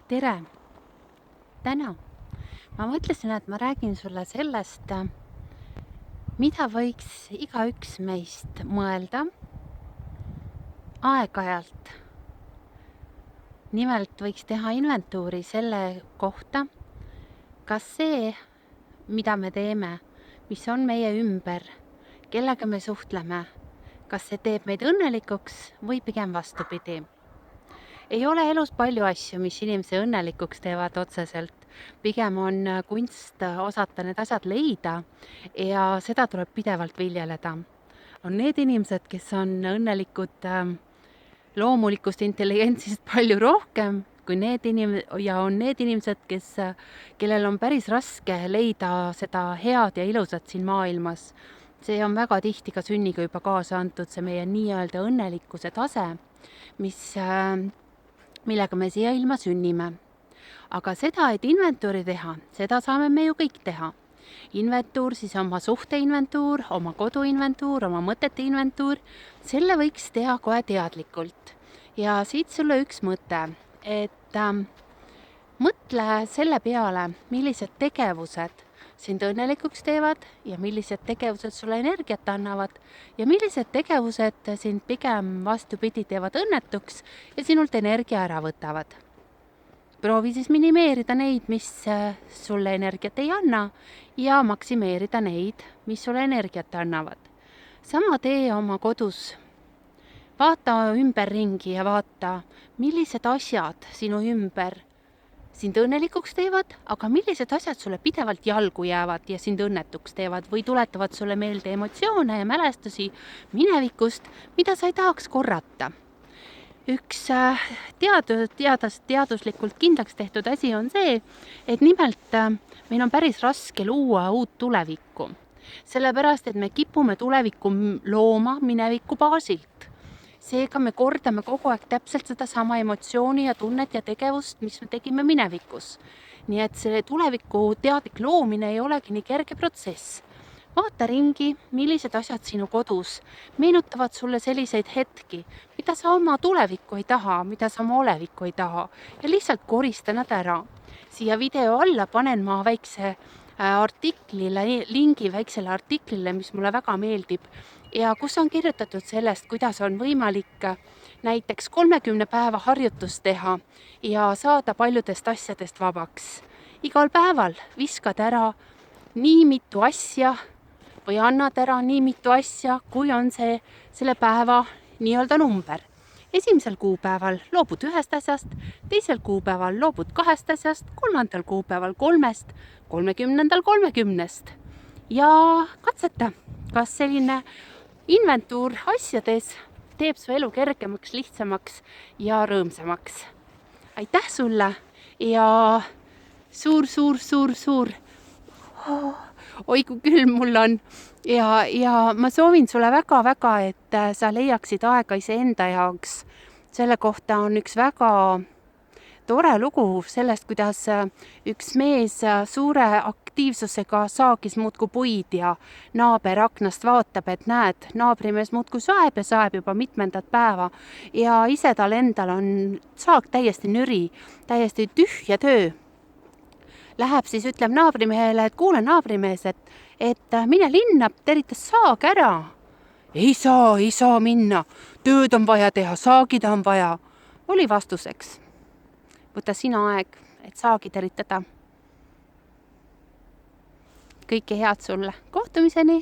Tere! Täna ma mõtlesin, et ma räägin sulle sellest, mida võiks igaüks meist mõelda aeg-ajalt. Nimelt võiks teha inventuuri selle kohta, kas see, mida me teeme, mis on meie ümber, kellega me suhtleme, kas see teeb meid õnnelikuks või pigem vastupidi. Ei ole elus palju asju, mis inimese õnnelikuks teevad otseselt. Pigem on kunst osata need asjad leida ja seda tuleb pidevalt viljeleda. On need inimesed, kes on õnnelikud loomulikust intelligentsist palju rohkem kui ja on need inimesed, kellel on päris raske leida seda head ja ilusat siin maailmas. See on väga tihti ka sünniga juba kaasa antud, see meie nii-öelda õnnelikkuse tase, millega me siia ilma sünnime. Aga seda, et inventuuri teha, seda saame me ju kõik teha. Inventuur, siis oma suhteinventuur, oma koduinventuur, oma mõtete inventuur, selle võiks teha kohe teadlikult. Ja siit sulle üks mõte, et mõtle selle peale, millised tegevused sind õnnelikuks teevad ja millised tegevused sulle energiat annavad ja millised tegevused sind pigem vastupidi teevad õnnetuks ja sinult energia ära võtavad. Proovi siis minimeerida neid, mis sulle energiat ei anna ja maksimeerida neid, mis sulle energiat annavad. Sama tee oma kodus. Vaata ümberringi ja vaata, millised asjad sinu ümber sind õnnelikuks teevad, aga millised asjad sulle pidevalt jalgu jäävad ja sind õnnetuks teevad või tuletavad sulle meelde emotsioone ja mälestusi minevikust, mida sa ei tahaks korrata. Üks teaduslikult kindlaks tehtud asi on see, et nimelt meil on päris raske luua uut tulevikku. Sellepärast, et me kipume tulevikku looma mineviku baasilt. Seega me kordame kogu aeg täpselt seda sama emotsiooni ja tunnet ja tegevust, mis me tegime minevikus. Nii et selle tuleviku teadlik loomine ei olegi nii kerge protsess. Vaata ringi, millised asjad sinu kodus meenutavad sulle selliseid hetki, mida sa oma tulevikku ei taha, mida sa oma olevikku ei taha ja lihtsalt korista nad ära. Siia video alla panen ma väikse lingi väiksele artiklile, mis mulle väga meeldib ja kus on kirjutatud sellest, kuidas on võimalik näiteks 30 päeva harjutust teha ja saada paljudest asjadest vabaks. Igal päeval viskad ära nii mitu asja või annad ära nii mitu asja, kui on see selle päeva nii-öelda number. Esimesel kuupäeval loobud 1 asjast, teisel kuupäeval loobud 2 asjast, 3. kuupäeval 3, 30. 30. Ja katseta, kas selline inventuur asjades teeb su elu kergemaks, lihtsamaks ja rõõmsamaks. Aitäh sulle ja suur. Oi, kui külm mul on. Ja ma soovin sulle väga, et sa leiaksid aega iseenda jaoks. Selle kohta on üks väga tore lugu sellest, kuidas üks mees suure aktiivsusega saagis muudkui puid ja naaber aknast vaatab, et näed, naabrimees muudkui saeb ja saeb juba mitmendat päeva ja ise tal endal on saag täiesti nüri, täiesti tühja töö. Läheb siis, ütleb naabrimehele, et kuule naabrimees, et mine linna, terita saag ära. Ei saa minna, tööd on vaja teha, saagida on vaja. Oli vastuseks. Võta sina aeg, et saagi teritada. Kõike head sulle. Kohtumiseni!